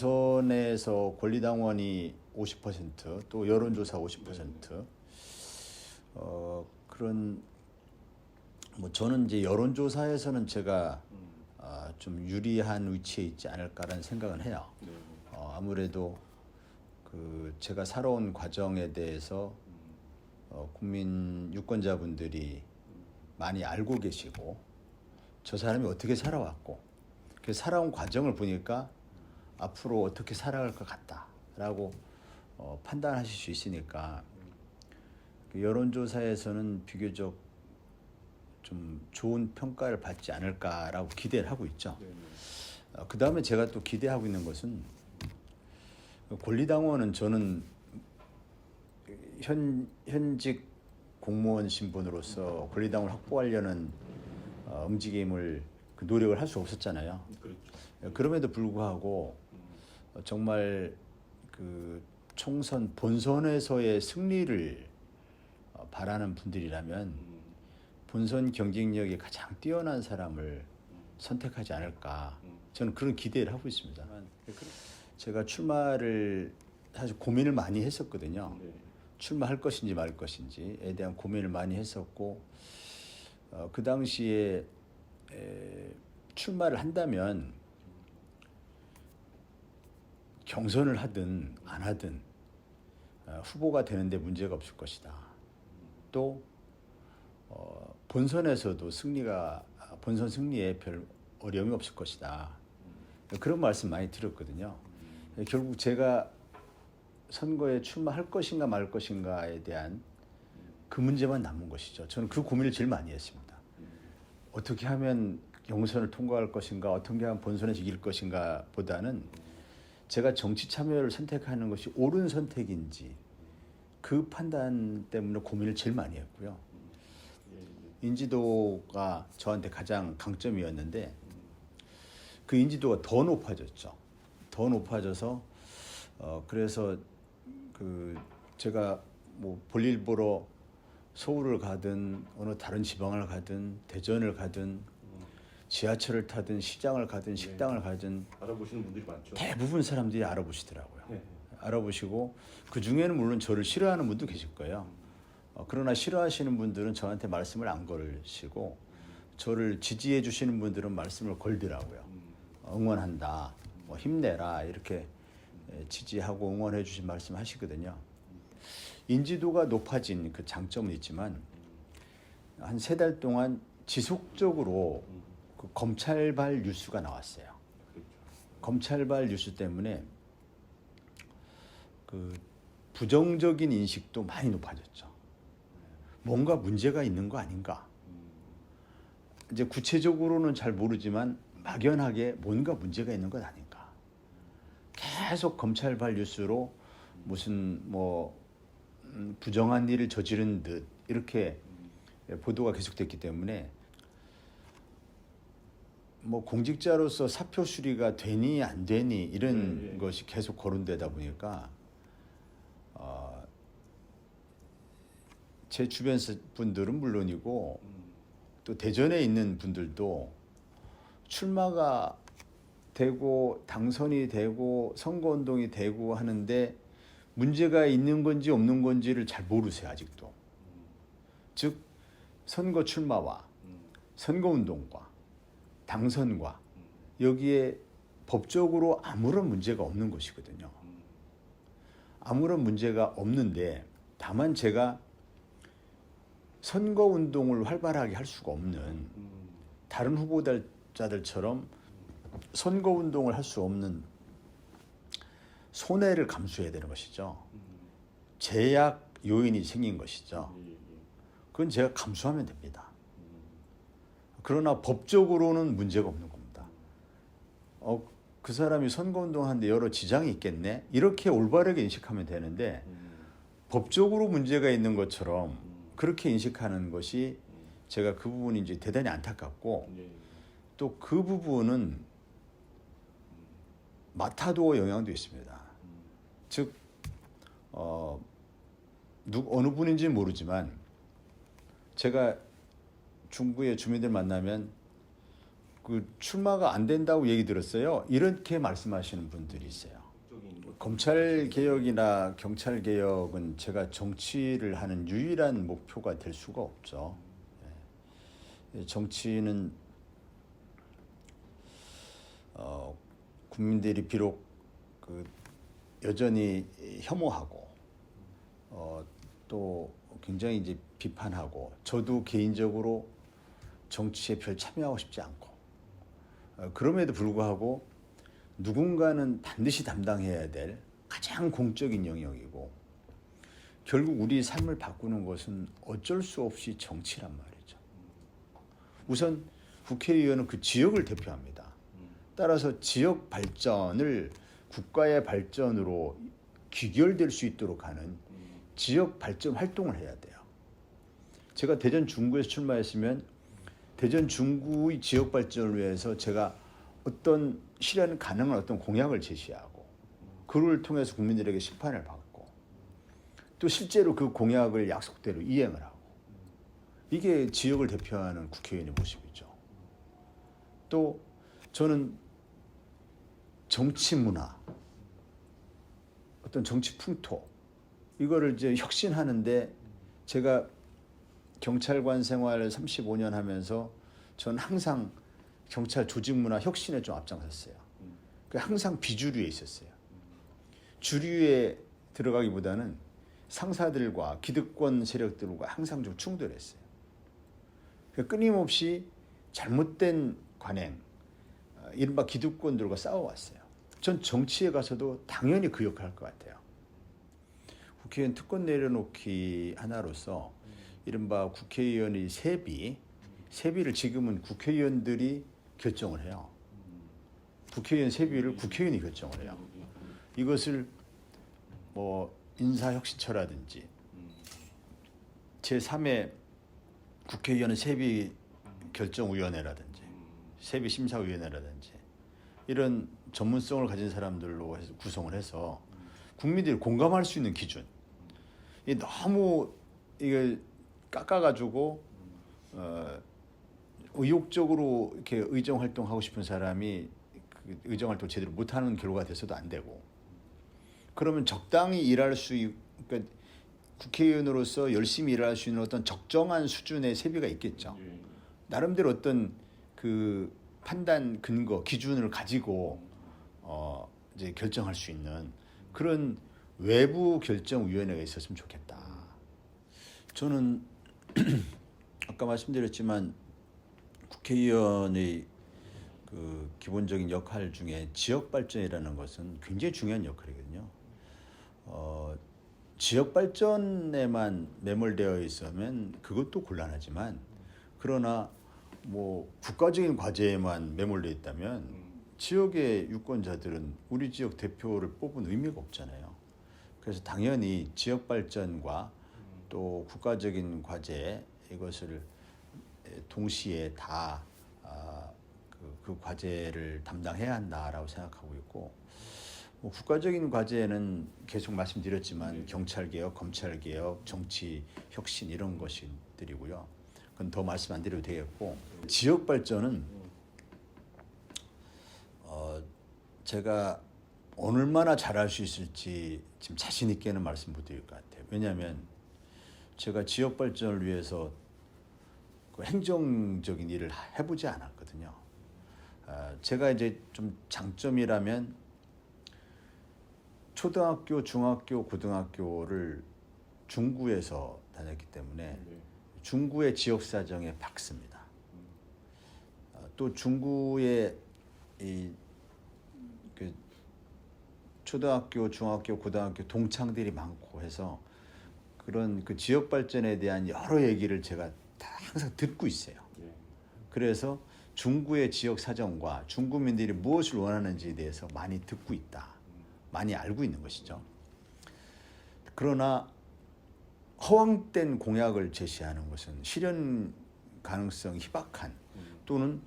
경선에서 권리당원이 50%또 여론조사 50% 그런 뭐 저는 이제 여론조사에서는 제가 좀 유리한 위치에 있지 않을까라는 생각은 해요. 아무래도 그 제가 살아온 과정에 대해서 국민 유권자분들이 많이 알고 계시고 저 사람이 어떻게 살아왔고 그 살아온 과정을 보니까 앞으로 어떻게 살아갈 것 같다라고 판단하실 수 있으니까 그 여론조사에서는 비교적 좀 좋은 평가를 받지 않을까라고 기대를 하고 있죠. 그 다음에 제가 또 기대하고 있는 것은 권리당원은 저는 현직 공무원 신분으로서 권리당원을 확보하려는 움직임을 그 노력을 할 수 없었잖아요. 그렇죠. 그럼에도 불구하고 정말 그 총선 본선에서의 승리를 바라는 분들이라면 본선 경쟁력이 가장 뛰어난 사람을 선택하지 않을까 저는 그런 기대를 하고 있습니다. 제가 출마를 사실 고민을 많이 했었거든요. 출마할 것인지 말 것인지에 대한 고민을 많이 했었고 그 당시에 출마를 한다면 경선을 하든 안 하든 후보가 되는데 문제가 없을 것이다. 또 본선에서도 본선 승리에 별 어려움이 없을 것이다. 그런 말씀 많이 들었거든요. 결국 제가 선거에 출마할 것인가 말 것인가에 대한 그 문제만 남은 것이죠. 저는 그 고민을 제일 많이 했습니다. 어떻게 하면 경선을 통과할 것인가, 어떻게 하면 본선에서 이길 것인가 보다는 제가 정치 참여를 선택하는 것이 옳은 선택인지 그 판단 때문에 고민을 제일 많이 했고요. 인지도가 저한테 가장 강점이었는데 그 인지도가 더 높아졌죠. 더 높아져서 그래서 그 제가 뭐 볼일 보러 서울을 가든 어느 다른 지방을 가든 대전을 가든 지하철을 타든 시장을 가든 식당을 가든 알아보시는 분들이 많죠. 대부분 사람들이 알아보시더라고요. 네. 알아보시고 그 중에는 물론 저를 싫어하는 분도 계실 거예요. 그러나 싫어하시는 분들은 저한테 말씀을 안 걸으시고 저를 지지해 주시는 분들은 말씀을 걸더라고요. 응원한다, 뭐 힘내라 이렇게 지지하고 응원해 주신 말씀 하시거든요. 인지도가 높아진 그 장점은 있지만 한 3달 동안 지속적으로 그 검찰발 뉴스가 나왔어요. 검찰발 뉴스 때문에 그 부정적인 인식도 많이 높아졌죠. 뭔가 문제가 있는 거 아닌가. 이제 구체적으로는 잘 모르지만 막연하게 뭔가 문제가 있는 것 아닌가. 계속 검찰발 뉴스로 무슨 뭐 부정한 일을 저지른 듯 이렇게 보도가 계속됐기 때문에 뭐 공직자로서 사표 수리가 되니 안 되니 이런 것이 계속 거론되다 보니까 제 주변 분들은 물론이고 또 대전에 있는 분들도 출마가 되고 당선이 되고 선거운동이 되고 하는데 문제가 있는 건지 없는 건지를 잘 모르세요. 아직도. 즉 선거 출마와 선거운동과 당선과 여기에 법적으로 아무런 문제가 없는 것이거든요. 아무런 문제가 없는데 다만 제가 선거운동을 활발하게 할 수가 없는 다른 후보자들처럼 선거운동을 할 수 없는 손해를 감수해야 되는 것이죠. 제약 요인이 생긴 것이죠. 그건 제가 감수하면 됩니다. 그러나 법적으로는 문제가 없는 겁니다. 그 사람이 선거운동하는데 여러 지장이 있겠네? 이렇게 올바르게 인식하면 되는데 법적으로 문제가 있는 것처럼 그렇게 인식하는 것이 제가 그 부분이 이제 대단히 안타깝고 또 그 부분은 마타도어 영향도 있습니다. 즉 어느 분인지는 모르지만 제가 중구의 주민들 만나면 그 출마가 안 된다고 얘기 들었어요. 이렇게 말씀하시는 분들이 있어요. 검찰 개혁이나 경찰 개혁은 제가 정치를 하는 유일한 목표가 될 수가 없죠. 정치는 국민들이 비록 그 여전히 혐오하고 또 굉장히 이제 비판하고 저도 개인적으로 정치에 별 참여하고 싶지 않고 그럼에도 불구하고 누군가는 반드시 담당해야 될 가장 공적인 영역이고 결국 우리 삶을 바꾸는 것은 어쩔 수 없이 정치란 말이죠. 우선 국회의원은 그 지역을 대표합니다. 따라서 지역 발전을 국가의 발전으로 귀결될 수 있도록 하는 지역 발전 활동을 해야 돼요. 제가 대전 중구에서 출마했으면 대전 중구의 지역 발전을 위해서 제가 어떤 실현 가능한 어떤 공약을 제시하고 그를 통해서 국민들에게 심판을 받고 또 실제로 그 공약을 약속대로 이행을 하고 이게 지역을 대표하는 국회의원의 모습이죠. 또 저는 정치 문화, 어떤 정치 풍토 이거를 이제 혁신하는데 제가 경찰관 생활을 35년 하면서 저는 항상 경찰 조직 문화 혁신에 좀 앞장섰어요. 항상 비주류에 있었어요. 주류에 들어가기보다는 상사들과 기득권 세력들과 항상 좀 충돌했어요. 끊임없이 잘못된 관행, 이른바 기득권들과 싸워왔어요. 전 정치에 가서도 당연히 그 역할을 할 것 같아요. 국회의원 특권 내려놓기 하나로서 이른바 국회의원의 세비를 지금은 국회의원들이 결정을 해요. 국회의원 세비를 국회의원이 결정을 해요. 이것을 뭐 인사혁신처라든지 제3의 국회의원 세비 결정위원회라든지 세비심사위원회라든지 이런 전문성을 가진 사람들로 해서 구성을 해서 국민들이 공감할 수 있는 기준. 이 너무 이걸 깎아가지고 의욕적으로 이렇게 의정 활동하고 싶은 사람이 그 의정 활동 제대로 못하는 결과가 돼서도 안 되고 그러면 적당히 일할 수 그러니까 국회의원으로서 열심히 일할 수 있는 어떤 적정한 수준의 세비가 있겠죠. 나름대로 어떤 그 판단 근거 기준을 가지고 이제 결정할 수 있는 그런 외부 결정위원회가 있었으면 좋겠다. 저는 아까 말씀드렸지만 국회의원의 그 기본적인 역할 중에 지역 발전이라는 것은 굉장히 중요한 역할이거든요. 지역 발전에만 매몰되어 있으면 그것도 곤란하지만 그러나 뭐 국가적인 과제에만 매몰되어 있다면 지역의 유권자들은 우리 지역 대표를 뽑은 의미가 없잖아요. 그래서 당연히 지역 발전과 또 국가적인 과제 이것을 동시에 다 그 과제를 담당해야 한다라고 생각하고 있고 뭐 국가적인 과제는 계속 말씀드렸지만 경찰개혁, 검찰개혁, 정치 혁신 이런 것들이고요. 그건 더 말씀 안 드려도 되겠고 지역 발전은 제가 얼마나 잘할 수 있을지 지금 자신 있게는 말씀 못 드릴 것 같아요. 왜냐하면 제가 지역 발전을 위해서 그 행정적인 일을 해보지 않았거든요. 제가 이제 좀 장점이라면 초등학교, 중학교, 고등학교를 중구에서 다녔기 때문에 중구의 지역 사정에 박습니다. 또 중구의 그 초등학교, 중학교, 고등학교 동창들이 많고 해서 그런 그 지역 발전에 대한 여러 얘기를 제가 다 항상 듣고 있어요. 그래서 중구의 지역 사정과 중구민들이 무엇을 원하는지에 대해서 많이 듣고 있다. 많이 알고 있는 것이죠. 그러나 허황된 공약을 제시하는 것은 실현 가능성 희박한 또는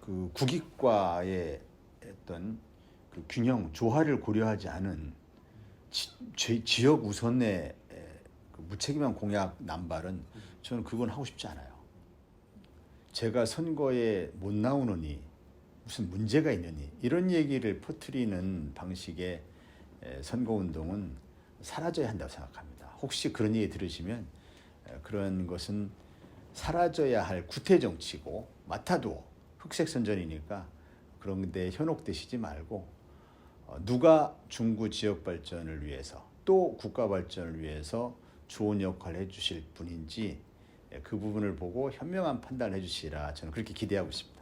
그 국익과의 어떤 그 균형, 조화를 고려하지 않은 지역 우선의 그 무책임한 공약 남발은 저는 그건 하고 싶지 않아요. 제가 선거에 못 나오느니 무슨 문제가 있느니 이런 얘기를 퍼뜨리는 방식의 선거운동은 사라져야 한다고 생각합니다. 혹시 그런 얘기 들으시면 그런 것은 사라져야 할 구태정치고 맡아도 흑색선전이니까 그런 데 현혹되시지 말고 누가 중구 지역 발전을 위해서 또 국가 발전을 위해서 좋은 역할을 해주실 분인지 그 부분을 보고 현명한 판단을 해주시라 저는 그렇게 기대하고 있습니다.